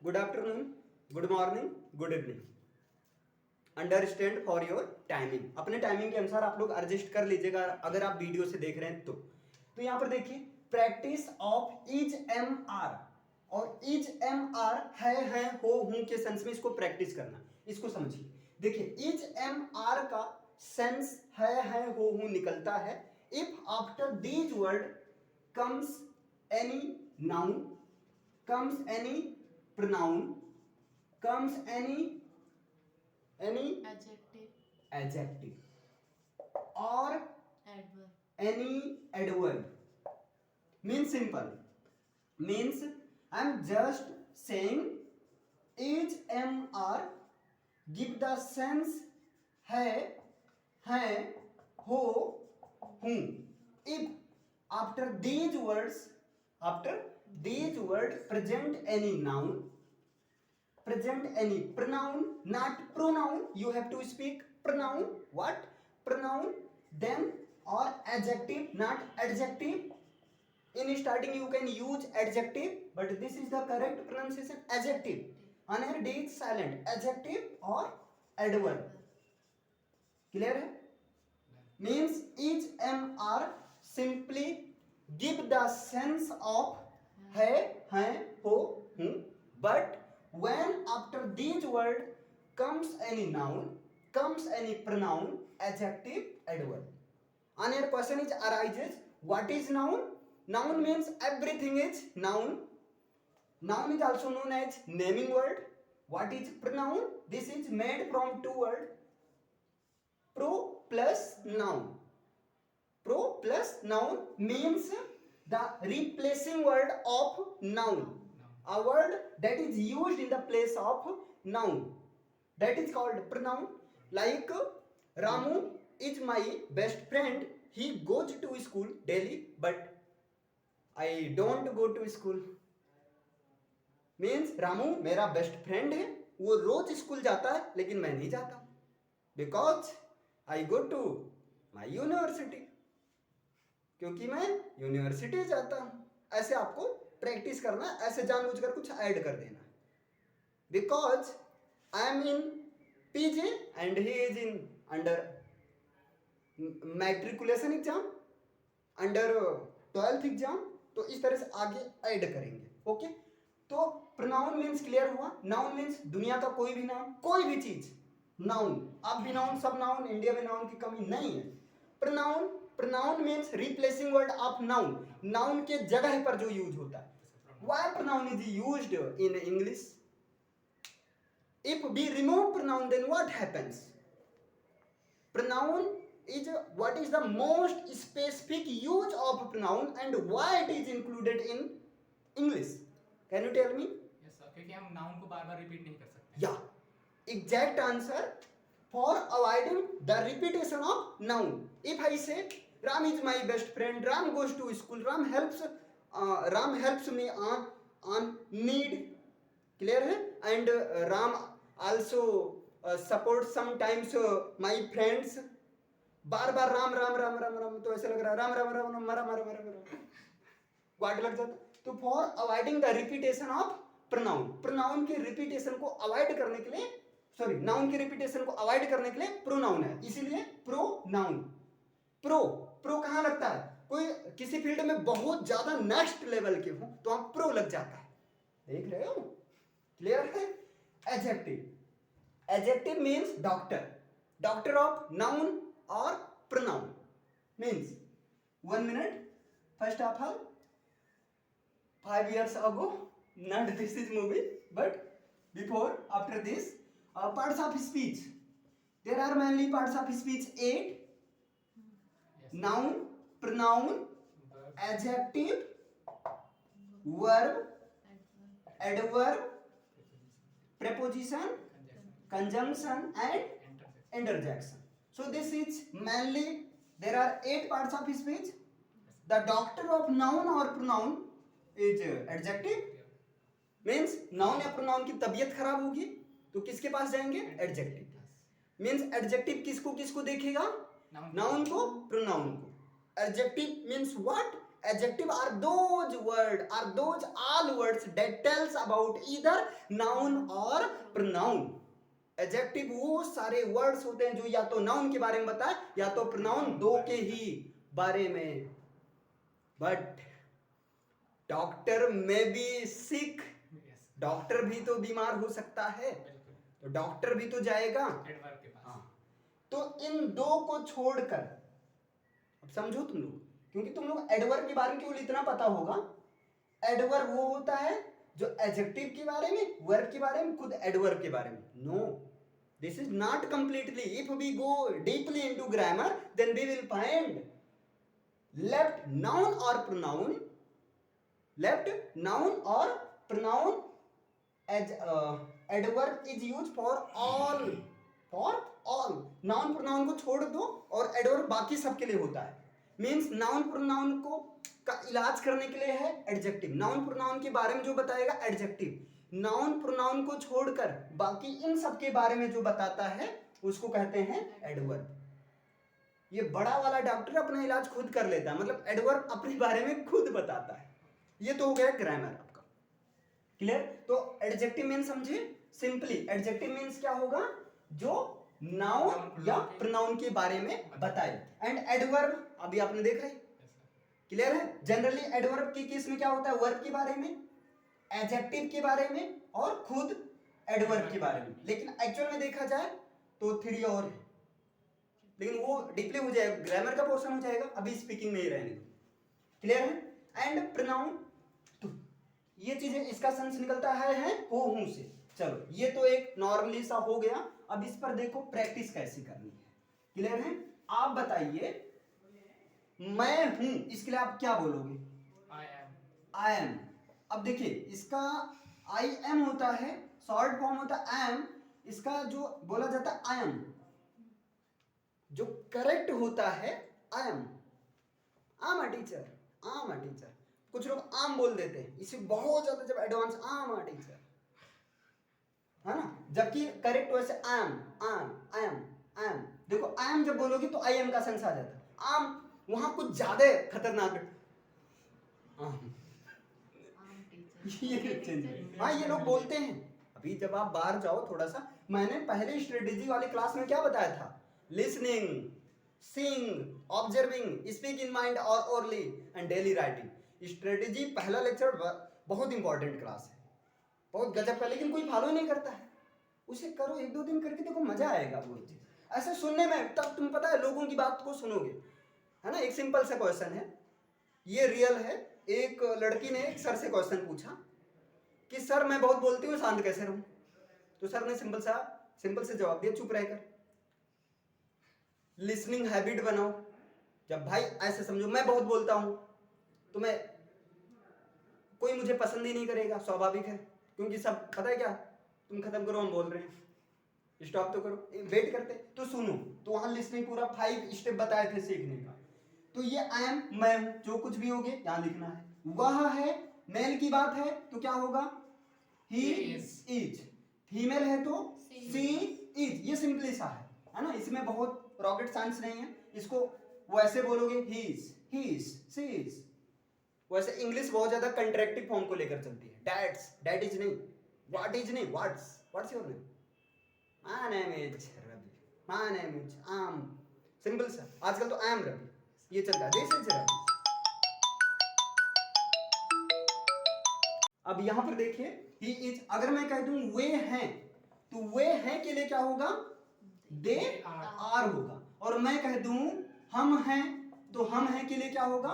Good afternoon, good morning, good evening. Understand for your timing. अपने timing के अनुसार आप लोग एडजस्ट कर लीजिएगा अगर आप वीडियो से देख रहे हैं तो यहाँ पर देखिए practice of is M R, और इज एम आर है हो हूं के सेंस में इसको प्रैक्टिस करना। इसको समझिए, देखिए इज एम आर का सेंस है हो हूं निकलता है if after these word comes any noun, comes any pronoun, comes any adjective or any adverb. Means simple, means I'm just saying is am are give the sense है हो हूं if after these words present any noun, present any pronoun, not pronoun, you have to speak pronoun. What pronoun? Then or adjective, not adjective. In starting you can use adjective, but this is the correct pronunciation, adjective. Owner d is silent, adjective or adverb. Clear है? Means each am are simply give the sense of है हो हूं, but when after these word comes any noun, comes any pronoun, adjective, adverb. And your question is arises, what is noun? Noun means everything is noun. Noun is also known as naming word. What is pronoun? This is made from two words, pro plus noun. Pro plus noun means the replacing word of noun, a word that is used in the place of noun, that is called pronoun. Like Ramu is my best friend, he goes to school daily but I don't go to school. Means Ramu मेरा best friend है, वो रोज school जाता है लेकिन मैं नहीं जाता, because I go to my university, क्योंकि मैं यूनिवर्सिटी जाता हूं। ऐसे आपको प्रैक्टिस करना, ऐसे जानबूझकर कुछ ऐड कर देना। Because I am in PJ and he is in under matriculation exam, under 12th exam, तो इस तरह से आगे ऐड करेंगे। ओके, तो प्रोनाउन मीन्स क्लियर हुआ। नाउन मीन्स दुनिया का कोई भी नाम, कोई भी चीज नाउन। आप भी नाउन, सब नाउन, इंडिया में नाउन की कमी नहीं है। Pronoun, pronoun means replacing word of noun, noun के जगह पर जो यूज होता है। Why pronoun is used in English? If we remove pronoun then what happens? Pronoun is what is the most specific use of pronoun and why it is included in English? Can you tell me? Yes sir, क्योंकि हम noun को बार बार repeat नहीं कर सकते। Yeah, exact answer, for avoiding the repetition of noun. If I say Ram is my best friend, Ram goes to school, Ram helps me on need. Clear है? And Ram also supports sometimes my friends. बार बार राम राम राम राम राम, तो ऐसे लग रहा है राम राम राम राम मरा मरा मरा मरा, वाट लग जाता। तो for avoiding the repetition of pronoun, pronoun की रिपीटेशन को अवॉइड करने के लिए, सॉरी नाउन की रिपीटेशन को अवॉइड करने के लिए प्रोनाउन है, इसीलिए प्रोनाउन। प्रो, प्रो कहां लगता है? कोई किसी फील्ड में बहुत ज्यादा नेक्स्ट लेवल के हो तो आप प्रो लग जाता है, देख रहे हो? क्लियर है? Adjective, adjective means doctor, doctor of noun or pronoun. Means 1 minute, first of all 5 years ago, not this is movie, but before, after this, parts of speech, there are mainly parts of speech 8. Yes. Noun, pronoun, adjective, verb, adverb, preposition, conjunction and interjection. So this is mainly, there are 8 parts of speech. The doctor of noun or pronoun is adjective. Means noun या pronoun की तबीयत खराब होगी तो किसके पास जाएंगे? adjective. Means adjective किसको किसको देखेगा? noun को, pronoun को. Adjective means what? Adjective are those word, are those all words that tells about either noun or pronoun. Adjective वो सारे words होते हैं जो या तो noun के बारे में बताए या तो pronoun दो के ही बारे में. But doctor may be sick. Yes. Doctor भी तो बीमार हो सकता है, बिल्कुल. तो डॉक्टर भी तो जाएगा. एडवर्ब के पास. हाँ, तो इन दो को छोड़कर अब समझो तुम लोग, क्योंकि तुम लोग एडवर्ब के बारे में केवल इतना पता होगा. एडवर्ब वो होता है जो एडजेक्टिव के बारे में, वर्ब के बारे में, खुद एडवर्ब के बारे में. No, this is not completely. If we go deeply into grammar then we will find left noun और प्रोनाउन, लेफ्ट नाउन और pronoun as adverb is used for all, for all. Noun pronoun को छोड़ दो और adverb बाकी सबके लिए होता है. मींस नाउन प्रोनाउन को का इलाज करने के लिए है एडजेक्टिव. नाउन प्रोनाउन के बारे में जो बताएगा एडजेक्टिव. नाउन प्रोनाउन को छोड़कर बाकी इन सब के बारे में जो बताता है उसको कहते हैं एडवर्ब. ये बड़ा वाला डॉक्टर अपना इलाज खुद कर लेता है, मतलब एडवर्ब अपने बारे में खुद बताता है. ये तो हो गया ग्रामर आपका. क्लियर? तो एडजेक्टिव मीन समझिए सिंपली. एडजेक्टिव मीन्स क्या होगा? जो नाउन या प्रोनाउन के बारे में बताए. एंड एडवर्ब अभी आपने देखा ही. क्लियर है? जनरली एडवर्ब की केस में क्या होता है? वर्ब के बारे में, एडजेक्टिव के बारे में और खुद एडवर्ब के बारे में. लेकिन एक्चुअल में देखा जाए तो थ्री और है, लेकिन वो डीपली हो जाएगा, ग्रामर का पोर्शन हो जाएगा. अभी स्पीकिंग में ही रहने दो. क्लियर है? एंड प्रोनाउन, तो ये चीजें इसका सेंस निकलता है हो हूं से. चलो ये तो एक नॉर्मली सा हो गया. अब इस पर देखो प्रैक्टिस कैसे करनी है. क्लियर है? आप बताइए मैं हूं, इसके लिए आप क्या बोलोगे? I am. I am. अब देखिए इसका आई एम होता है, शॉर्ट फॉर्म होता है एम. इसका जो बोला जाता है आई एम, जो करेक्ट होता है आई एम. आम अ टीचर, आम अ टीचर. कुछ लोग आम बोल देते हैं, इसे बहुत ज्यादा जब एडवांस आम अ टीचर, है ना? जबकि करेक्ट वैसे I am, I am, I am. देखो आई एम जब बोलोगे तो आई एम का सेंस आ जाता है. आम वहां कुछ ज्यादा खतरनाक है. हाँ ये लोग बोलते हैं. अभी जब आप बाहर जाओ थोड़ा सा, मैंने पहले स्ट्रेटेजी वाली क्लास में क्या बताया था? Listening, seeing, observing, speak in mind और orally and daily writing. Strategy पहला लेक्चर बहुत इंपॉर्टेंट क्लास है, बहुत गजब का. लेकिन कोई फॉलो नहीं करता है. उसे करो, एक दो दिन करके देखो, मजा आएगा वो चीज. ऐसे सुनने में तब तुम पता है लोगों की बात को सुनोगे, है ना? एक सिंपल सा क्वेश्चन है, ये रियल है. एक लड़की ने एक सर से क्वेश्चन पूछा कि सर मैं बहुत बोलती हूँ, शांत कैसे रहूं? तो सर ने सिंपल से जवाब दिया, चुप रहकर. लिसनिंग हैबिट बनाओ. जब भाई ऐसे समझो मैं बहुत बोलता हूं तो मैं, कोई मुझे पसंद ही नहीं करेगा, स्वाभाविक है. क्योंकि सब पता है क्या, तुम खत्म करो, हम बोल रहे हैं, स्टॉप तो करो. वेट करते तो सुनो. तो वहां लिसनिंग पूरा 5 स्टेप बताए थे सीखने का. तो ये आई एम, मैं हूं, जो कुछ भी होगे यहां लिखना है. वह है, मेल की बात है तो क्या होगा? He is. फीमेल है तो सी इज. ये सिंपली सा है ना? इसमें बहुत रॉकेट साइंस नहीं है. इसको वैसे बोलोगे he is, he is, she is. वैसे इंग्लिश बहुत ज्यादा कंट्रैक्टिव फॉर्म को लेकर चलती है. डैट्स, डैट इज नहीं, व्हाट इज नहीं, what's your name, my name is Ravi, my name is Aam. Simple सा. आजकल तो आई एम रवि ये चलता है. This is Ravi. अब यहां पर देखिए ही इज. अगर मैं कह दूं वे हैं, तो वे हैं के लिए क्या होगा? दे आर होगा. और मैं कह दूं हम हैं, तो हम हैं के लिए क्या होगा?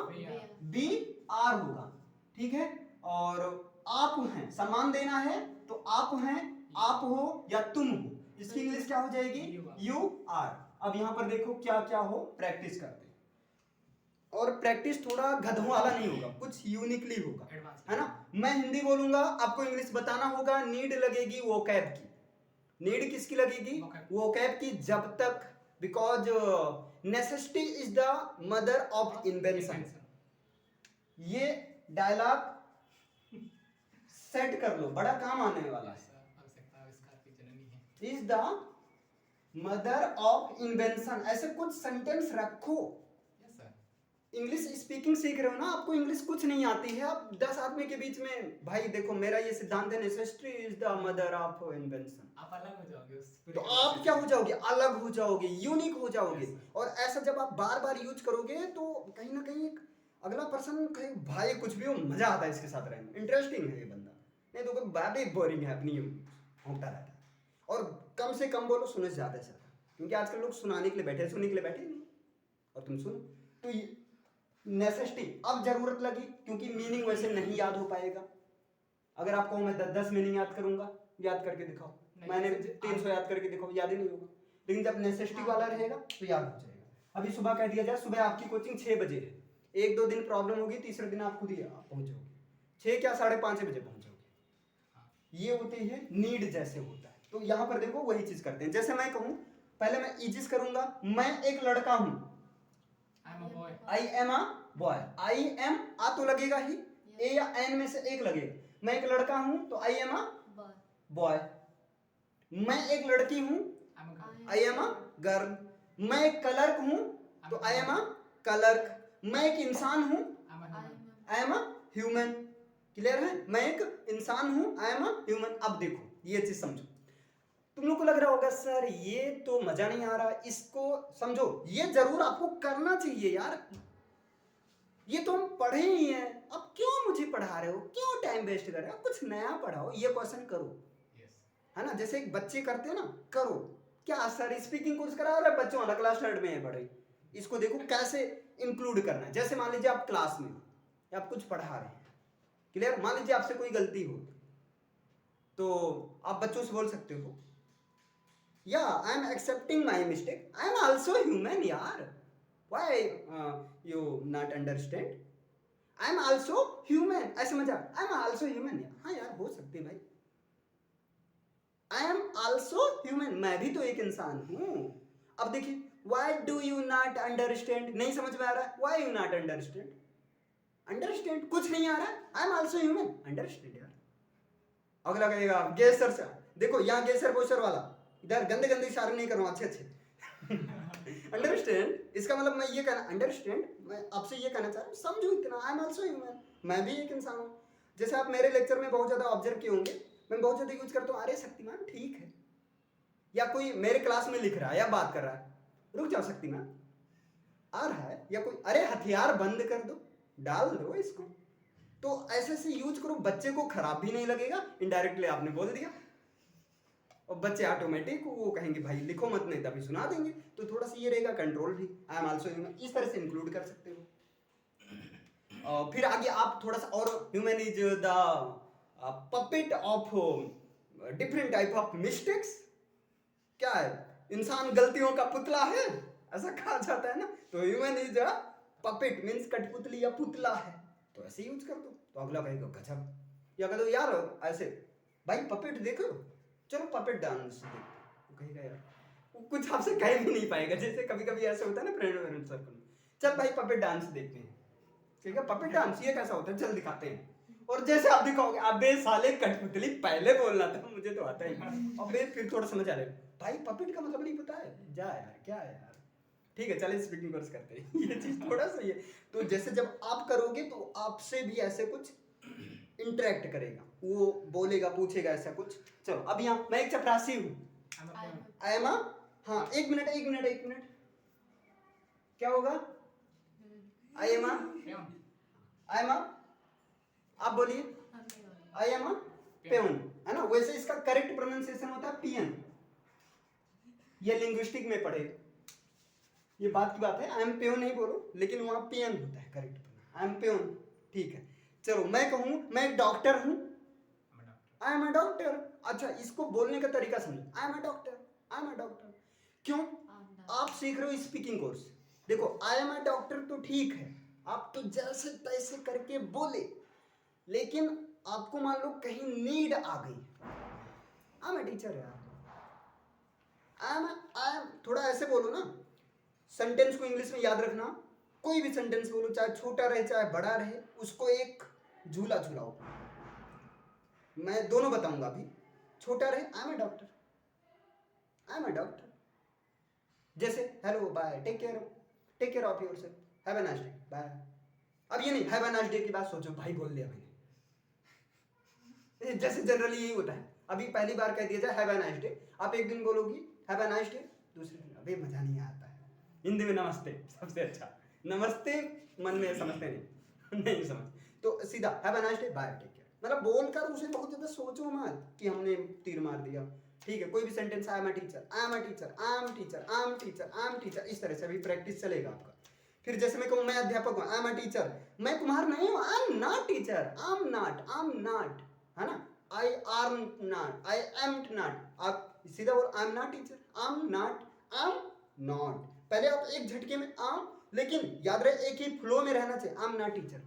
बी आर होगा. ठीक है? और आप हैं, सम्मान देना है तो आप हैं, आप हो या तुम हो. इसकी इंग्लिश क्या हो जाएगी? You are. अब यहां पर देखो क्या क्या हो, प्रैक्टिस करते हैं. और प्रैक्टिस थोड़ा गधों वाला नहीं होगा, कुछ यूनिकली होगा, है ना? मैं हिंदी बोलूंगा, आपको इंग्लिश बताना होगा. नीड लगेगी वोकैब की. नीड किसकी लगेगी? वोकैब की. जब तक, because necessity is the mother of invention. ये डायलॉग सेट कर लो, बड़ा काम आने वाला है. Is the mother of invention. ऐसे कुछ सेंटेंस रखो. इंग्लिश स्पीकिंग सीख रहे हो ना, आपको इंग्लिश कुछ नहीं आती है, आप 10 आदमी के बीच में, भाई देखो मेरा ये सिद्धांत है, necessity is the mother of invention, आप अलग हो जाओगे उस तो आप क्या हो जाओगे, अलग हो जाओगे, यूनिक हो जाओगे। Yes, sir. और ऐसा जब आप बार बार यूज करोगे तो कहीं ना कहीं एक अगला पर्सन कहे भाई कुछ भी हो, मजा आता है इसके साथ रहने में, इंटरेस्टिंग है ये बंदा, नहीं तो कोई बात ही बोरिंग है, अपनी होता रहता है। और कम से कम बोलो, सुने से ज्यादा, क्योंकि आजकल लोग सुनाने के लिए बैठे, सुनने के लिए बैठे नहीं, और तुम सुनो। तो नेसेसिटी अब जरूरत लगी, क्योंकि मीनिंग वैसे नहीं याद हो पाएगा। अगर आपको मैं 10 मीनिंग याद करूंगा, याद करके दिखाओ, मैंने 300 याद करके दिखाओ, याद ही नहीं होगा। लेकिन जब नेसेसिटी वाला रहेगा तो याद हो जाएगा। अभी सुबह कह दिया जाए, सुबह आपकी कोचिंग 6 बजे है, 1-2 दिन प्रॉब्लम होगी, तीसरे दिन आप खुद ही आप पहुंचोगे 6 क्या 5:30 बजे पहुंचोगे। ये होती है नीड, जैसे होता है। तो यहाँ पर देखो वही चीज करते हैं। जैसे मैं कहूँ, पहले मैं इजिस करूंगा, मैं एक लड़का हूं, I am a boy, I am a तो लगेगा ही, ए या एन में से एक लगेगा। मैं एक लड़का हूं तो आई एम अ बॉय, मैं एक लड़की हूं, आई एम अ गर्ल, मैं एक क्लर्क हूं तो आई एम अ क्लर्क, मैं एक इंसान हूं, I am a human. Clear है? मैं एक इंसान हूं, आई एम अ ह्यूमन। अब देखो ये चीज समझो, तुम लोग को लग रहा होगा सर ये तो मजा नहीं आ रहा, इसको समझो, ये जरूर आपको करना चाहिए यार, ये तो हम पढ़े ही हैं, अब क्यों मुझे पढ़ा रहे हो, क्यों टाइम वेस्ट कर रहे हो, कुछ नया पढ़ाओ, ये क्वेश्चन करो। है ना, जैसे एक बच्चे करते हैं ना, करो। क्या सर स्पीकिंग कोर्स करा रहा है, बच्चों वाला क्लास 3rd में है पढ़े, इसको देखो कैसे इंक्लूड करना है। जैसे मान लीजिए आप क्लास में हो, या आप कुछ पढ़ा रहे हैं, क्लियर, मान लीजिए आपसे कोई गलती हो, तो आप बच्चों से बोल सकते हो, या I am accepting my mistake, I am also human यार, why you not understand, I am also human, ऐसे मजाक, आई एम ऑल्सो ह्यूमन यार, हाँ यार हो सकती है भाई, आई एम ऑल्सो ह्यूमन, मैं भी तो एक इंसान हूं। अब देखिए, why do you not understand, नहीं समझ में आ रहा है, why you not understand, understand कुछ नहीं आ रहा है, आई एम ऑल्सो ह्यूमन, अंडरस्टैंड यार। अगला कहेगा गेसर से, देखो यहाँ गेसर पोस्टर वाला, इधर गंदे गंदे इशारे नहीं करूँ, अच्छे अच्छे अंडरस्टैंड, इसका मतलब मैं ये कहना, अंडरस्टैंड, मैं आपसे ये कहना चाह रहा हूँ, समझो इतना, आई एम ऑल्सो ह्यूमन, मैं भी एक इंसान हूँ। जैसे आप मेरे लेक्चर में बहुत ज्यादा ऑब्जर्व किए होंगे, मैं बहुत ज्यादा यूज करता हूँ, अरे शक्तिमान ठीक है, या कोई मेरे क्लास में लिख रहा है या बात कर रहा है, रुक जाओ शक्तिमान आ रहा है, या कोई अरे हथियार बंद कर दो, डाल दो इसको, तो ऐसे ऐसे यूज करो, बच्चे को खराब भी नहीं लगेगा, इनडायरेक्टली आपने बोल दिया, और बच्चे ऑटोमेटिक वो कहेंगे भाई लिखो मत, नहीं तभी सुना देंगे, तो थोड़ा सा ये रहेगा कंट्रोल भी, आई एम ऑल्सो ह्यूमन, इस तरह से इंक्लूड कर सकते हो। फिर आगे आप थोड़ा सा और, human is the puppet of different type of mistakes, क्या है, इंसान गलतियों का पुतला है, ऐसा कहा जाता है ना, तो human is a puppet means कठपुतली या पुतला है, तो ऐसे यूज कर दो, तो अगला कहेगा गजब, या कह दो यार ऐसे भाई पपेट देखो, चलो पपेट डांस देखो, कहेगा यार, वो कुछ आपसे कह भी नहीं पाएगा। जैसे कभी कभी ऐसा होता है ना फ्रेंड सर्कल में, चल भाई पपेट डांस देखते हैं, ठीक है पपेट डांस ये कैसा होता है, चल दिखाते हैं, और जैसे आप दिखाओगे अबे साले कठपुतली पहले बोलना था, मुझे तो आता ही, अबे फिर थोड़ा समझ आ रहा है भाई पपेट का मतलब नहीं पता है, जा यार क्या यार, ठीक है चलिए स्पीकिंग कोर्स करते हैं ये चीज थोड़ा सा ही है। तो जैसे जब आप करोगे तो आपसे भी ऐसे कुछ इंटरेक्ट करेगा, वो बोलेगा पूछेगा ऐसा कुछ। चलो अब यहाँ मैं एक चपरासी हूँ, आई एम, हाँ एक मिनट क्या होगा, आई एम, आप बोलिए, आई एम पेन, है ना, वैसे इसका करेक्ट प्रोनाउंसिएशन होता है पियन, ये लिंग्विस्टिक में पढ़े, ये बात की बात है, आई एम पेन नहीं बोलो, लेकिन वहां पियन होता है करेक्ट, आई एम पेन, ठीक है। चलो मैं कहूं मैं एक डॉक्टर हूं, आई एम अ डॉक्टर, अच्छा इसको बोलने का तरीका समझो, आई am a doctor, I am a doctor, क्यों, आप सीख रहे हो स्पीकिंग कोर्स, देखो आई एम अ डॉक्टर तो ठीक है, आप तो जैसे तैसे करके बोले, लेकिन आपको मान लो कहीं नीड आ गई, आई एम अ टीचर यार, आई एम, थोड़ा ऐसे बोलो ना, सेंटेंस को इंग्लिश में याद रखना, कोई भी सेंटेंस बोलो, चाहे छोटा रहे चाहे बड़ा रहे, उसको एक झूला झूलाओ, मैं दोनों बताऊंगा अभी, छोटा रहे I am a doctor, I am a doctor, जैसे hello bye take care of yourself, have a nice day, bye. अब ये नहीं हैव अ नाइस डे की बात सोचो, भाई बोल दिया मैंने, जैसे जनरली यही होता है। अभी पहली बार कह दिया जाए हैव अ नाइस डे, आप एक दिन बोलोगी हैव अ नाइस डे, दूसरे दिन अबे मजा नहीं आता है। हिंदी में नमस्ते सबसे अच्छा, नमस्ते मन में समझते नहीं नहीं समझ, तो सीधा have a nice day bye take care, मतलब बोलकर उसे बहुत ज्यादा सोचो मत कि हमने तीर मार दिया। ठीक है, कोई भी sentence I am a teacher, I am a teacher, I am teacher, I am teacher, I am teacher, इस तरह से अभी प्रैक्टिस चलेगा आपका। फिर जैसे मैं कहूँ मैं अध्यापक हूँ, आई एम अ टीचर, मैं कुम्हार नहीं हूँ, I am not teacher, I am not, है ना, I R not, I am not, आप सीधा बोल आई am not teacher, I am not, I am not. पहले आप एक झटके में आम, लेकिन याद रहे एक ही फ्लो में रहना चाहिए, I am not teacher,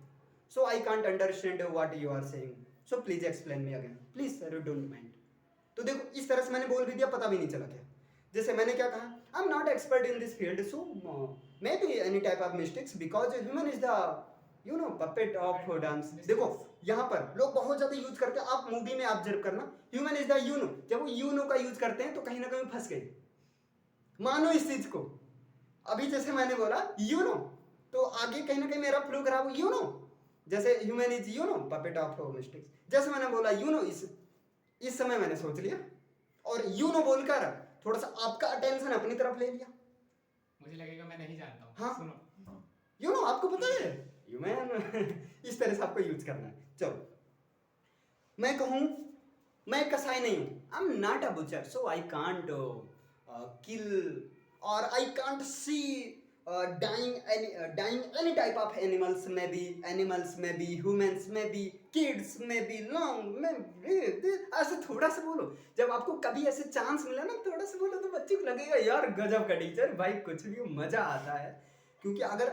so I can't understand what you are saying, so please explain me again, please sir don't mind. तो देखो इस तरह से मैंने बोल भी दिया, पता भी नहीं चला क्या। जैसे मैंने क्या कहा, I am not expert in this field, so may be any type of mistakes because human is the you know puppet of dance. देखो यहाँ पर लोग बहुत ज्यादा यूज करते हैं, आप मूवी में ऑब्जर्व करना, human is the you know, जब वो यू नो का यूज करते हैं तो कहीं ना कहीं फंस गए, मानो इस चीज को। अभी जैसे मैंने बोला यू नो, तो आगे कहीं ना कहीं मेरा फ्लो खराब हो, यू नो, जैसे human is you know puppet of mistakes, जैसे मैंने बोला यू नो, इस समय मैंने सोच लिया और यू नो बोलकर थोड़ा सा आपका अटेंशन अपनी तरफ ले लिया। मुझे लगेगा मैं नहीं जानता हूँ। हाँ। सुनो, यू नो आपको पता है ह्यूमन इस तरह से आपको यूज करना है। चलो मैं कहूँ मैं कसाई नहीं हूँ, I am not a butcher, so I can't kill और I can't see dying any type of animals, maybe humans, maybe kids, maybe long, maybe ऐसे थोड़ा सा बोलो। जब आपको कभी ऐसे चांस मिला ना थोड़ा सा बोलो तो बच्चे को लगेगा यार गजब का टीचर, भाई कुछ भी मजा आता है। क्योंकि अगर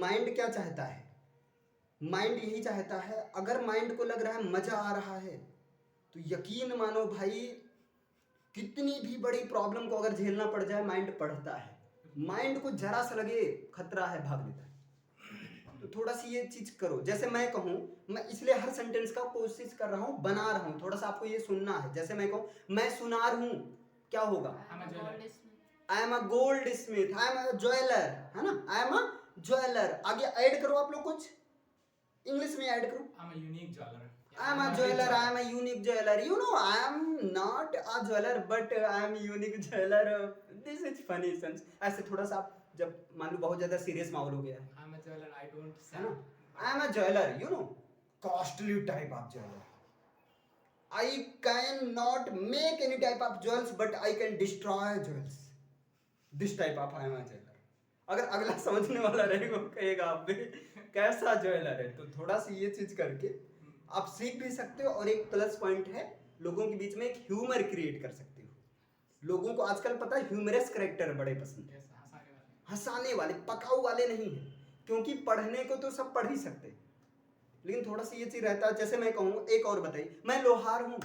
माइंड क्या चाहता है, माइंड यही चाहता है, अगर माइंड को लग रहा है मजा आ रहा है तो यकीन मानो भाई कितनी भी बड़ी प्रॉब्लम को अगर झेलना पड़ जाए माइंड पढ़ता है। माइंड को जरा सा लगे खतरा है भाग लेता है। तो थोड़ा सी ये चीज करो। जैसे मैं कहूँ, मैं इसलिए हर सेंटेंस का कोशिश कर रहा हूँ, बना रहा हूँ, थोड़ा सा आपको ये सुनना है। जैसे मैं कहूँ मैं सुनार हूँ, क्या होगा, आई am a gold Smith, I am a jeweller, है ना, आई एम अ ज्वेलर। आगे ऐड करो आप लोग, कुछ इंग्लिश में ऐड करो, आई am a unique jeweller, I am a jeweler, I am a unique jeweler. You know, I am not a jeweler, but I am a unique jeweler. This is funny sense. ऐसे थोड़ा सा आप जब मान लो बहुत ज्यादा serious माहौल हो गया है, आई am a jeweller, I don't है ना, I am a jeweler, you know, costly type of jeweler. I cannot make any type of jewels, but I can destroy jewels. This type of I am a jeweler. अगर अगला समझने वाला रहेगा वो कहेगा आप भी कैसा ज्वेलर है। तो थोड़ा सा ये चीज करके आप सीख भी सकते हो और एक प्लस पॉइंट है, लोगों के बीच में एक ह्यूमर क्रिएट कर सकते हो। लोगों को आजकल पता है ह्यूमरस कैरेक्टर बड़े पसंद है, हंसाने वाले, पकाऊ वाले नहीं है, क्योंकि पढ़ने को तो सब पढ़ ही सकते हैं, लेकिन थोड़ा सा ये चीज रहता है। जैसे मैं कहूँ, एक और बताइए, मैं लोहार हूँ,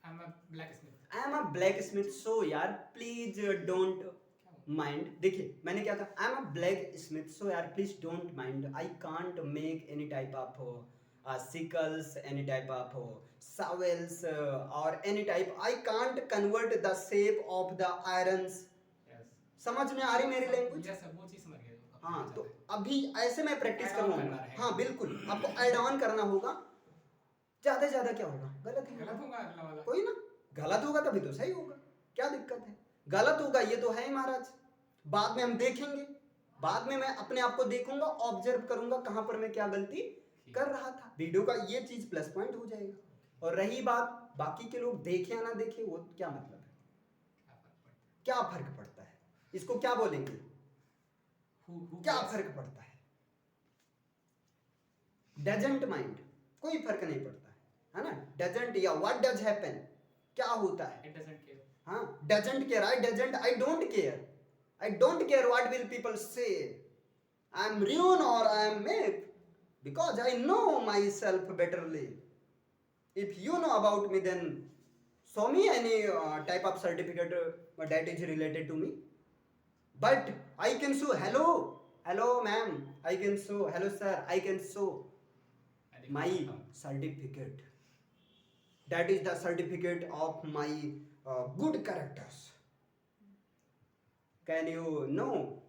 I am a blacksmith, I am a blacksmith, so यार प्लीज डोंट माइंड। देखिए मैंने क्या कहा, I am a blacksmith, so यार please don't mind, I can't make any type of sickles, any type of shovels, or any type, I can't convert the shape of the irons. समझ में आ रही मेरी language? वो चीज समझ गए। हाँ, तो अभी ऐसे मैं प्रैक्टिस Add on करूंगा। करना है। हाँ बिल्कुल, आपको ऐड ऑन करना होगा। ज्यादा ज्यादा क्या होगा, गलत ही गलत होगा अगला वाला, कोई ना, गलत होगा तभी तो सही होगा, क्या दिक्कत है, गलत होगा ये तो है ही महाराज। बाद में हम देखेंगे, बाद में मैं अपने आप को देखूंगा, ऑब्जर्व करूंगा कहां पर मैं क्या गलती कर रहा था। वीडियो का ये चीज प्लस पॉइंट हो जाएगा। और रही बात बाकी के लोग देखे या ना देखे, वो क्या मतलब है, क्या फर्क पड़ता है, इसको क्या बोलेंगे, क्या फर्क पड़ता है, डजंट माइंड, कोई फर्क नहीं पड़ता है ना, डजंट या व्हाट डज हैपन, क्या होता है, इट डजंट केयर, हाँ doesn't care, I don't care what will people से, आई एम ruin और I am make, because I know myself betterly. If you know about me, then show me any type of certificate that is related to me. But I can show, hello ma'am, I can show, hello sir, I can show my certificate. That is the certificate of my good characters. Can you know?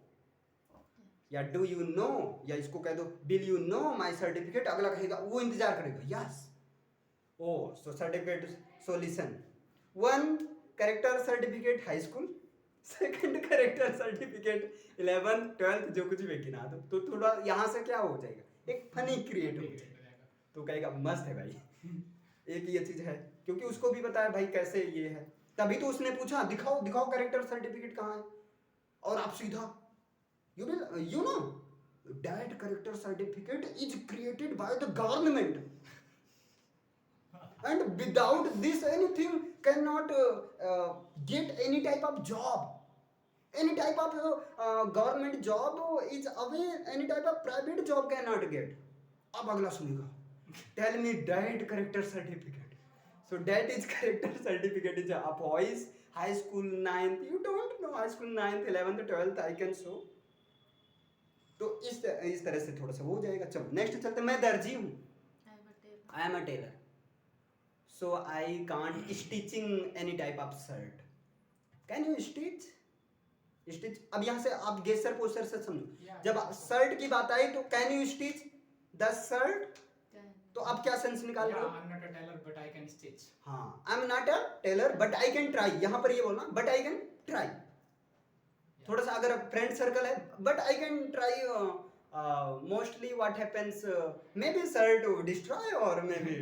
या do you know, या इसको कह दो will you know my certificate, अगला कहेगा, वो इंतजार करेगा, yes oh so certificate, so listen, one character certificate high school, second character certificate 11th 12th जो कुछ भी गिना दो, तो थोड़ा यहाँ से क्या हो जाएगा, एक फनी क्रिएट हो जाएगा, तो कहेगा मस्त है भाई। एक ये चीज है, क्योंकि उसको भी पता है भाई कैसे ये है, तभी तो उसने पूछा दिखाओ दिखाओ करेक्टर सर्टिफिकेट कहाँ है, और आप सीधा you know that character certificate is created by the government and without this anything cannot get any type of job, any type of government job is away, any type of private job cannot get। अब अगला सुनेगा, tell me that character certificate, so that is character certificate is a boys high school 9th, you don't know high school 9th 11th 12th I can show। तो इस तरह से थोड़ा सा वो हो जाएगा। चलो नेक्स्ट चलते, मैं दर्जी हूँ, I am a tailor, so I can't stitching any type of shirt, can you stitch, stitch. अब यहाँ से आप गेसर पोस्टर से समझो, जब शर्ट की बात आई तो can you stitch the shirt, तो आप क्या सेंस निकाल रहे हो, I am not a tailor but I can stitch. हाँ I am not a tailor but I can try, यहाँ पर ये बोलना बट आई कैन ट्राई, थोड़ा सा अगर फ्रेंड सर्कल है, but I can try, mostly what happens maybe shirt destroy और maybe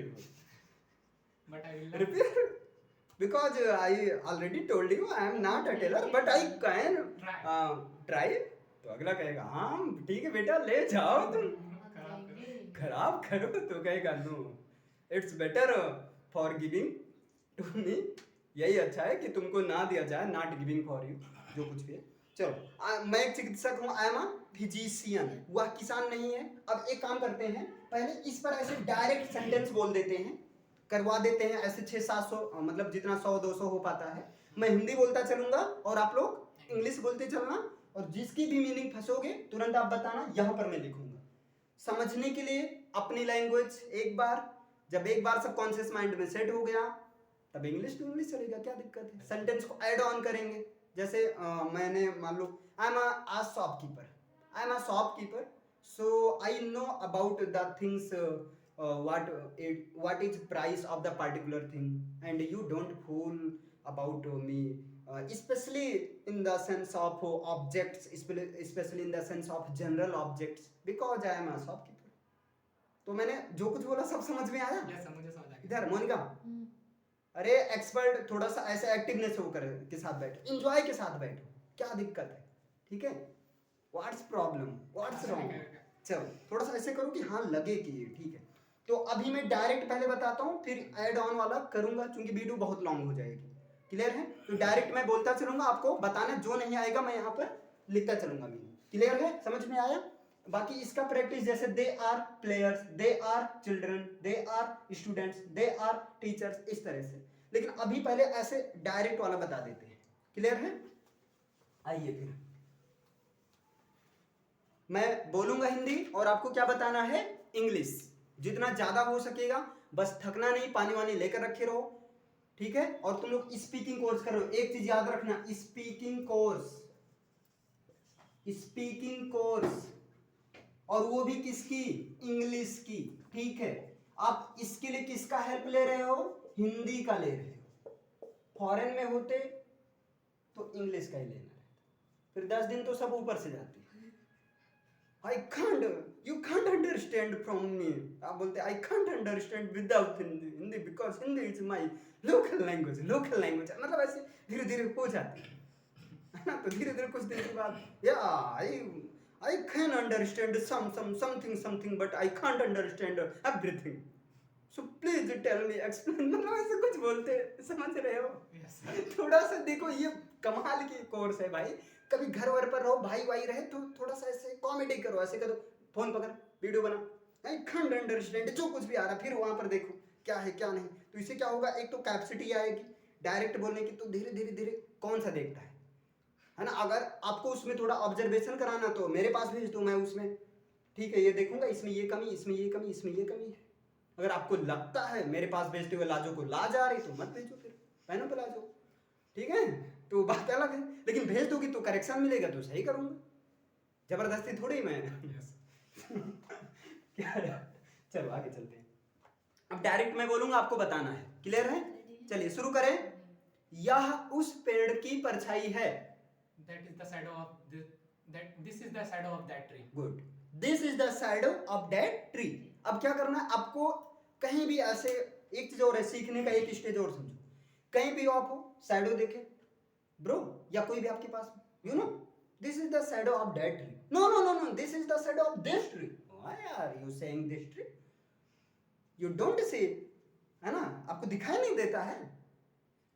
but I will repair, because I already told you I am not a tailor but I can try. तो अगला कहेगा हाँ ठीक है बेटा ले जाओ तुम, खराब करो, तो कहेगा no it's better for giving to me, यही अच्छा है कि तुमको ना दिया जाए, नॉट गिविंग फॉर यू, जो कुछ भी है। चलो मैं एक चिकित्सक हूँ, आई एम अ फिजिशियन, वह किसान नहीं है। अब एक काम करते हैं, पहले इस पर ऐसे डायरेक्ट सेंटेंस बोल देते हैं, करवा देते हैं ऐसे 600-700, मतलब जितना 100-200 हो पाता है, मैं हिंदी बोलता चलूंगा और आप लोग इंग्लिश बोलते चलना, और जिसकी भी मीनिंग फंसोगे तुरंत आप बताना, यहाँ पर मैं लिखूंगा। समझने के लिए अपनी लैंग्वेज एक बार, जब एक बार सबकॉन्शियस माइंड में सेट हो गया तब इंग्लिश टू इंग्लिश चलेगा, क्या दिक्कत है। सेंटेंस को ऐड ऑन करेंगे, जैसे मैंने मान लो I am a shopkeeper, I am a shopkeeper, so I know about the things, what is price of the particular thing and you don't fool about me, especially in the sense of objects, especially in the sense of general objects, because I am a shopkeeper। तो मैंने जो कुछ बोला सब समझ में आया? Yes मुझे समझ आ गया। इधर मोनिका, अरे एक्सपर्ट थोड़ा सा ऐसे एक्टिवनेस होकर के साथ बैठो, एंजॉय के साथ बैठो, क्या दिक्कत है, ठीक है, व्हाट्स प्रॉब्लम, व्हाट्स रॉन्ग। चलो थोड़ा सा ऐसे करो कि हाँ लगे कि ये ठीक है। तो अभी मैं डायरेक्ट पहले बताता हूँ, फिर ऐड ऑन वाला करूंगा, क्योंकि वीडियो बहुत लॉन्ग हो जाएगी। क्लियर है? तो डायरेक्ट मैं बोलता चलूंगा, आपको बताना, जो नहीं आएगा मैं यहाँ पर लिखता चलूंगा। क्लियर है? समझ में आया? बाकी इसका प्रैक्टिस, जैसे they are players, they are children, they are students, they are teachers, इस तरह से। लेकिन अभी पहले ऐसे डायरेक्ट वाला बता देते हैं। क्लियर है? आइए फिर मैं बोलूंगा हिंदी और आपको क्या बताना है, इंग्लिश, जितना ज्यादा हो सकेगा, बस थकना नहीं, पानी वानी लेकर रखे रहो, ठीक है। और तुम लोग स्पीकिंग कोर्स कर रहे हो, एक चीज याद रखना, स्पीकिंग कोर्स, स्पीकिंग कोर्स, और वो भी किसकी, इंग्लिश की, ठीक है। आप इसके लिए किसका हेल्प ले रहे हो, हिंदी का ले रहे हो। फॉरेन में होते तो इंग्लिश का ही लेना रहता, फिर 10 दिन तो सब ऊपर से जाते। I can't, you can't understand from me, आप बोलते आई can't understand without Hindi, Hindi because Hindi is my local language, local language, मतलब ऐसे धीरे धीरे हो जाती है ना। तो धीरे धीरे कुछ दिन के बाद, या I can understand something, but I can't understand everything. So please tell me, explain, मतलब ऐसे कुछ बोलते, समझ रहे हो? Yes, थोड़ा सा देखो, ये कमाल की कोर्स है भाई। कभी घर वर पर रहो, भाई वाई रहे तो थोड़ा सा ऐसे कॉमेडी करो, ऐसे करो, फोन पकड़ वीडियो बना, I can't understand, जो कुछ भी आ रहा, फिर वहां पर देखो क्या है क्या नहीं। तो इससे क्या होगा, एक तो कैपेसिटी आएगी डायरेक्ट बोलने की, तो धीरे धीरे धीरे कौन सा देखता है ना। अगर आपको उसमें थोड़ा ऑब्जर्वेशन कराना तो मेरे पास भेज दो, मैं उसमें ठीक है ये देखूंगा, इसमें ये कमी, इसमें ये कमी, इसमें ये कमी है। अगर आपको लगता है मेरे पास भेजते हुए लाजो को लाज आ रही तो मत भेजो, फिर पहनो पे लाजो, ठीक है, तो बात अलग है। लेकिन भेज दोगी तो करेक्शन मिलेगा तो सही करूंगा, जबरदस्ती थोड़ी मैं Yes. क्या है? चलो आगे चलते हैं। अब डायरेक्ट मैं बोलूंगा, आपको बताना है। क्लियर है? चलिए शुरू करें। यह उस पेड़ की परछाई है। That is the shadow of this. This is the shadow of that tree. Good. This is the shadow of that tree. अब क्या करना है आपको, कहीं भी ऐसे एक चीज और है सीखने का, एक स्टेज और समझो। कहीं भी आप हो, शैडो देखे ब्रो, या कोई भी आपके पास, you know this is the shadow of that tree. No no no no, this is the shadow of this tree. Why are you saying this tree? You don't see, है ना, आपको दिखाई नहीं देता है।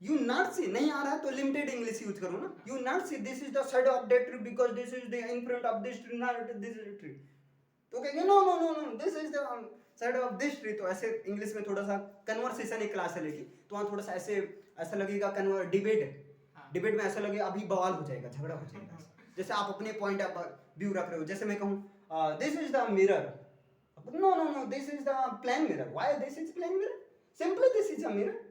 यू नॉट सी, नहीं आ रहा है तो लिमिटेड इंग्लिश यूज करो ना। You not see this is the shadow of that tree because this is the in front of this tree, not this tree. तो कहेंगे no no no no, this is the shadow of this tree. तो ऐसे English में थोड़ा सा conversation एक class चलेगी, तो वहाँ थोड़ा सा ऐसे ऐसा लगेगा, डिबेट है। हाँ. डिबेट में ऐसा लगेगा अभी बवाल हो जाएगा, झगड़ा हो जाएगा। जैसे आप अपने पॉइंट ऑफ व्यू रख रहे हो, जैसे मैं कहूँ this is the mirror, no no no this is the plane mirror. Why this is plane mirror? Simply this is a mirror.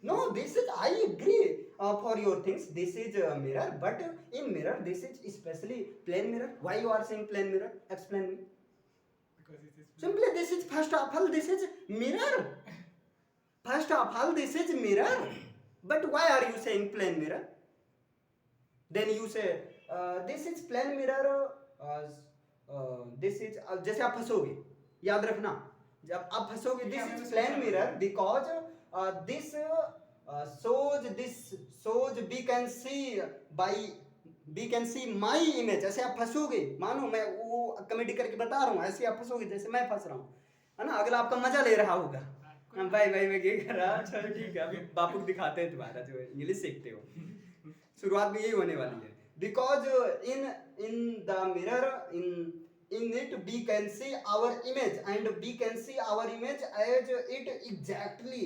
No, this is, I agree for your things. This is a mirror, but in mirror, this is especially plain mirror. Why you are saying plain mirror? Explain me. Because it is. Simply, this is first of all, this is mirror. First of all, this is mirror. But why are you saying plain mirror? Then you say, this is plain mirror. This is, जैसे आप फंसोगे, याद रखना, जब आप फंसोगे, this is plain mirror because this shows we can see by we can see my image। ऐसे आप फंसोगे, मानो मैं वो कमेडी करके बता रहा हूँ, ऐसे आप फंसोगे जैसे मैं फंस रहा हूँ, है ना। अगला आपका मजा ले रहा होगा, हाँ भाई भाई मैं क्या कर रहा, चलो ठीक है, अभी बापू को दिखाते हैं तुम्हारा जो इंग्लिश सीखते हो। शुरुआत में यही होने वाली है। Because in the mirror in it we can see our image and we can see our image as it exactly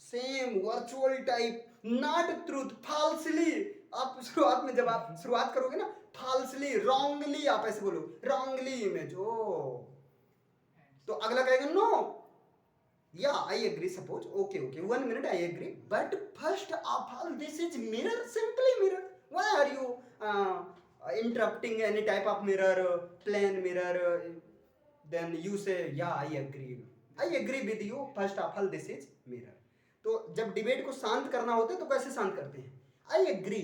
same virtual type, not truth, falsely। आप शुरुआत में जब आप शुरुआत करोगे ना, falsely, wrongly, आप ऐसे बोलो wrongly image। ओ तो अगला कहेगा नो, या I agree, suppose okay okay 1 minute I agree, but first of all this is mirror, simply mirror। why are you interrupting any type of mirror, plain mirror? Then you say yeah I agree with you, first of all this is mirror। तो जब debate को शांत करना होता है तो कैसे शांत करते हैं? I agree,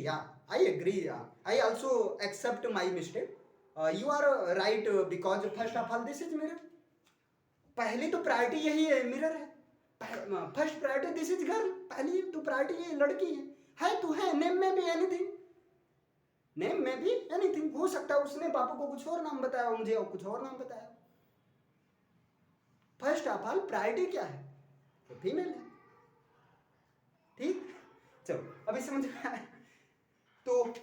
I also accept my mistake, you are right because first of all this is mirror। पहली तो प्रायोरिटी यही है, मिरर है। First priority this is girl, पहली तो प्रायोरिटी ये लड़की है तो है। नेम में भी एनीथिंग, नेम में भी एनीथिंग हो सकता है। उसने पापा को कुछ और नाम बताया, मुझे और कुछ और नाम बताया। फर्स्ट ऑफ ऑल प्रायोरिटी क्या है? तो फीमेल है। ठीक, चलो अभी समझ में आया। तो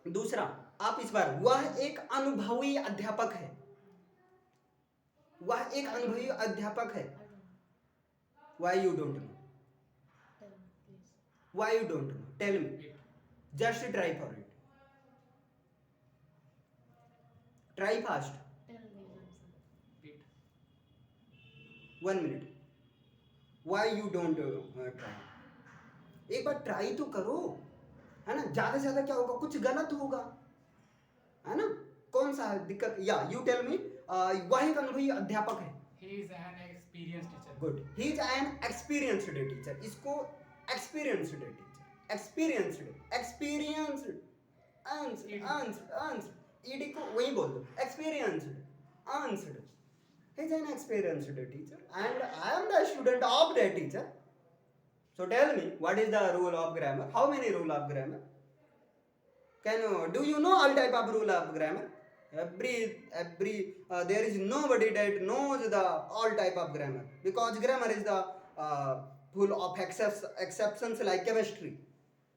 दूसरा, आप इस बार, वह एक अनुभवी अध्यापक है। वह एक अनुभवी अध्यापक है। Why you don't know? Why you don't know? Tell me. Wait. Just try for it. Try fast. Wait. 1 minute. Why you don't try? एक बार ट्राई तो करो, है ना। ज्यादा से ज्यादा क्या होगा, कुछ गलत होगा, है ना। कौन सा दिक्कत? या यू टेल मी। वह एक अनुभवी अध्यापक है। He is an experienced teacher. Good, he is an experienced teacher. इसको एक्सपीरियंस्ड टीचर, एक्सपीरियंस्ड ईडी को वही बोल दो, experienced he is an experienced teacher and I am the student of that teacher। so tell me, what is the rule of grammar? How many rule of grammar? Do you know all type of rule of grammar? There is nobody that knows the all type of grammar, because grammar is the full of exceptions like chemistry।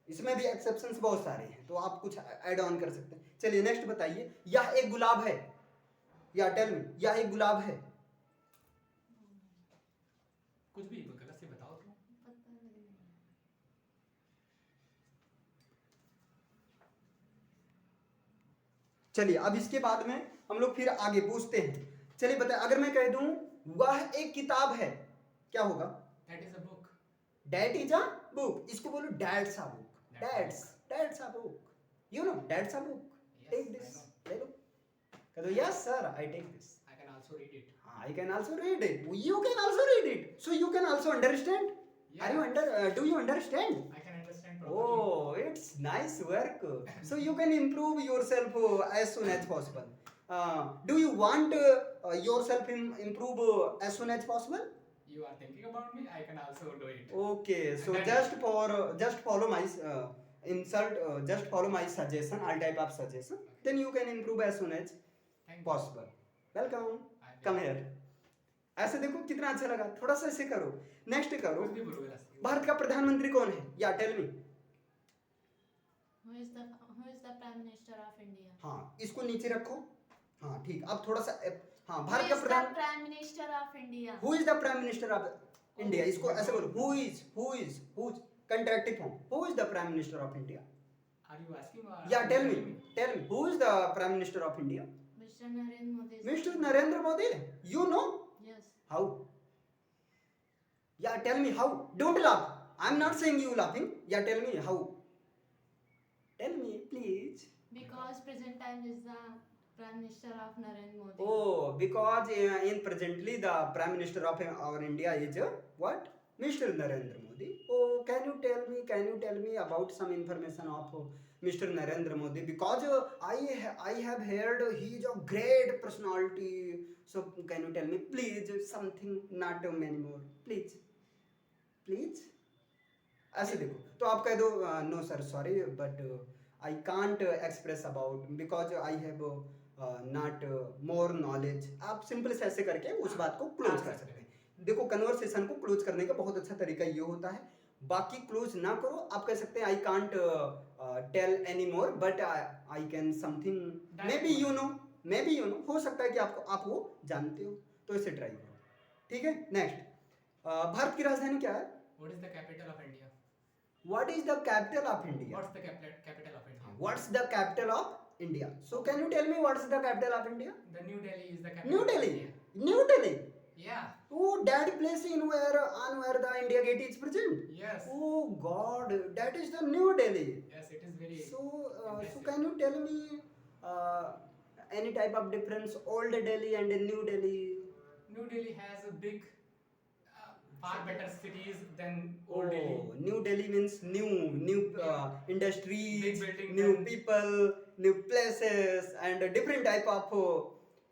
इसमें भी exceptions बहुत सारे हैं, तो आप कुछ add on कर सकते हैं। चलिए नेक्स्ट बताइए, यह एक गुलाब है। या टेल मी, यह एक गुलाब है। कुछ भी गलत से बताओ तो। चलिए अब इसके बाद में हम लोग फिर आगे पूछते हैं। चलिए बताइए, अगर मैं कह दूं वह एक किताब है, क्या होगा? That is a book. That is a book। इसको बोलो that's a book। That's a book। You know that's a book। Yes, Take I this, know. ले लो। कह दो yes sir I take this. I can also read it. I can also read it. You can also read it. So you can also understand. Are you do you understand? I can understand properly. Oh, it's nice work. So you can improve yourself as soon as possible. Do you want yourself improve as soon as possible? You are thinking about me, I can also do it. Okay, so Done. just follow my just follow my suggestion, all type of suggestion. Then you can improve as soon as Thank you. possible. Welcome. I will. Come here. ऐसे देखो कितना अच्छा लगा. थोड़ा सा ऐसे करो. Next करो. कुछ भी बोलो मेरा से। भारत का प्रधानमंत्री कौन है? या tell me. Who is the Prime Minister of India? हाँ, इसको नीचे रखो. हाँ, ठीक. अब थोड़ा सा हाँ, Who भारत is का the Pradhan Prime Minister of India? Who is the Prime Minister of India? इसको ऐसे बोलो. Who is contractive form. Who is the Prime Minister of India? Are you asking or? Yeah, tell me. Who is the Prime Minister of India? Mr. Narendra Modi. Mr. Narendra Modi. You know Yes. how? Yeah, tell me how. Don't laugh. I'm not saying you laughing. Yeah, tell me how. Tell me, please. Because present time is the Prime Minister of Narendra Modi. Oh, because in presently the Prime Minister of our India is what? Mr. Narendra Modi. Oh, can you tell me about some information of Mr. Narendra Modi? Because I have heard he is a great personality. So can you tell me, please, something, not many more, please. ऐसे देखो तो आप कह दो no sir sorry but I can't express about because I have not more knowledge. आप simple से ऐसे करके उस बात को क्लोज कर सकते हैं. देखो कन्वर्सेशन को क्लोज करने का बहुत अच्छा तरीका ये होता है. बाकी क्लोज ना करो. आप कह सकते हैं I can't tell any more but I can something maybe you know हो सकता है कि आप वो जानते हो. तो इसे ट्राई करो. ठीक है. नेक्स्ट भारत की राजधानी क्या है? What is the capital of India? What is the capital of India? What's the capital of India? What's the capital of India? So can you tell me what's the capital of India? The New Delhi is the capital. New of Delhi. India. New Delhi. Yeah. Oh, that place where the India Gate is present. Yes. Oh God, that is the New Delhi. Yes, it is very. So can you tell me any type of difference old Delhi and New Delhi? New Delhi has a big, far better cities than old Delhi. New Delhi means new industries, Big building new and- people, new places, and a different type of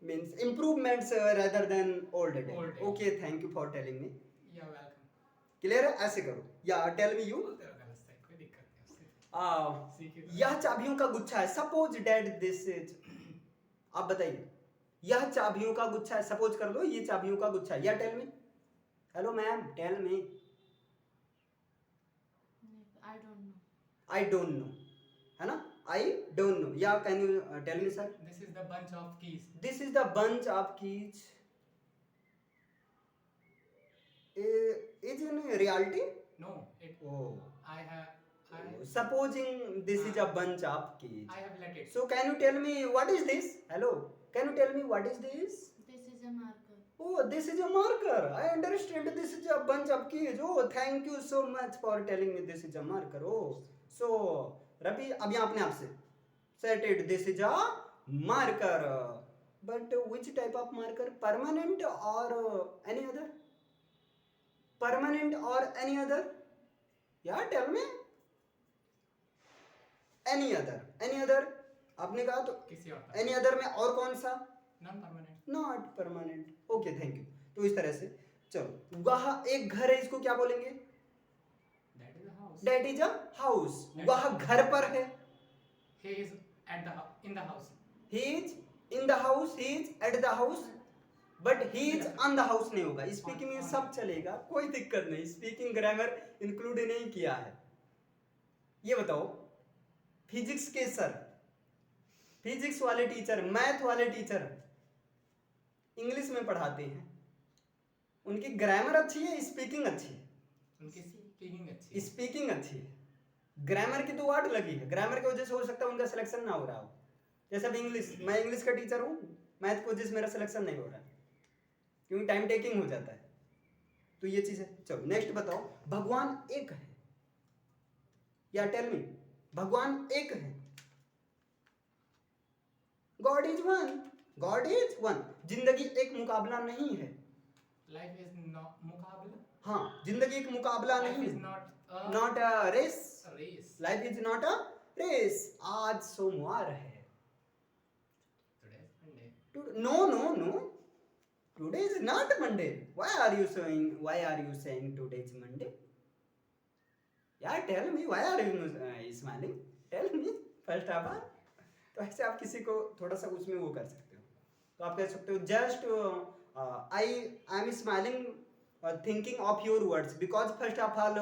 means improvements rather than old Delhi. Old Delhi. Okay, thank you for telling me. Yeah, welcome. Clear है? ऐसे करो. Yeah, tell me you. बोलते रहो गलत से, कोई दिक्कत नहीं उससे. सीखिए तो। यह चाबियों का गुच्छा है. Suppose that this is. आप बताइए. यह चाबियों का गुच्छा है. सपोज कर लो ये चाबियों का गुच्छा है. या tell me. Hello ma'am, tell me. I don't know. I don't know. है ना? I don't know. Yeah, can you tell me, sir? This is the bunch of keys. This is the bunch of keys. Is in reality? No, it. Oh. I Supposing this is a bunch of keys. have let it. So can you tell me what is this? Hello. Can you tell me what is this? This is a marker. Oh, this is a marker. I understand. This is a bunch of keys. Oh, thank you so much for telling me this is a marker. Oh, so Ravi, अब यहाँ अपने आप से set it. This is a marker. But which type of marker? Permanent or any other? Permanent or any other? Yeah, tell me. Any other? Any other? आपने कहा तो किसी और का. any other में और कौन सा? Non-permanent. Not permanent. Okay, thank you. तो इस तरह से चलो. वहाँ एक घर है, इसको क्या बोलेंगे? That is a house. That is a house. वह घर पर है. He is at the in the house. He is in the house. He is at the house. But he is on the house नहीं होगा. Speaking में सब चलेगा, कोई दिक्कत नहीं. स्पीकिंग ग्रामर इंक्लूड नहीं किया है. ये बताओ, फिजिक्स के सर, फिजिक्स वाले टीचर, मैथ वाले टीचर इंग्लिश में पढ़ाते हैं. उनकी ग्रामर अच्छी है, स्पीकिंग अच्छी है. उनकी स्पीकिंग अच्छी है. स्पीकिंग अच्छी है. ग्रामर की तो वाट लगी है. ग्रामर की वजह से हो सकता है उनका सिलेक्शन ना हो रहा हो. जैसे अब इंग्लिश, मैं इंग्लिश का टीचर हूँ, मैथ की वजह से मेरा सिलेक्शन नहीं हो रहा है क्योंकि टाइम टेकिंग हो जाता है. तो ये चीज है. चलो नेक्स्ट बताओ. भगवान एक है. या टेल मी, भगवान एक है. God is one. God is one. जिंदगी एक मुकाबला नहीं है। Life is not मुकाबला. हाँ, जिंदगी एक मुकाबला Life नहीं is है। not a not a race. race. Life is not a race. आज सोमवार है। Today is Monday. No no no, today is not Monday. Why are you saying today is Monday? यार tell me, why are you smiling? Tell me first of all. तो ऐसे आप किसी को थोड़ा सा उसमें वो कर सकते हो। तो आप कह सकते हो just I am smiling thinking of your words because first of all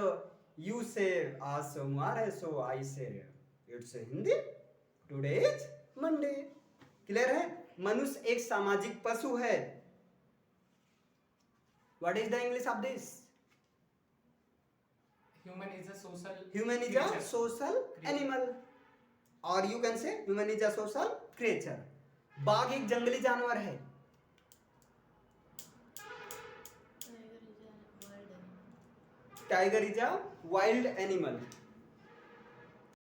you से आज सोमवार है, सो आई से it's Hindi today is Monday. Clear है? मनुष्य एक सामाजिक पशु है। What is the English of this? Human is a social. Human is a creature. social animal, or you can say human is a social creature. बाघ एक जंगली जानवर है। Tiger is a wild animal. Tiger is a wild animal.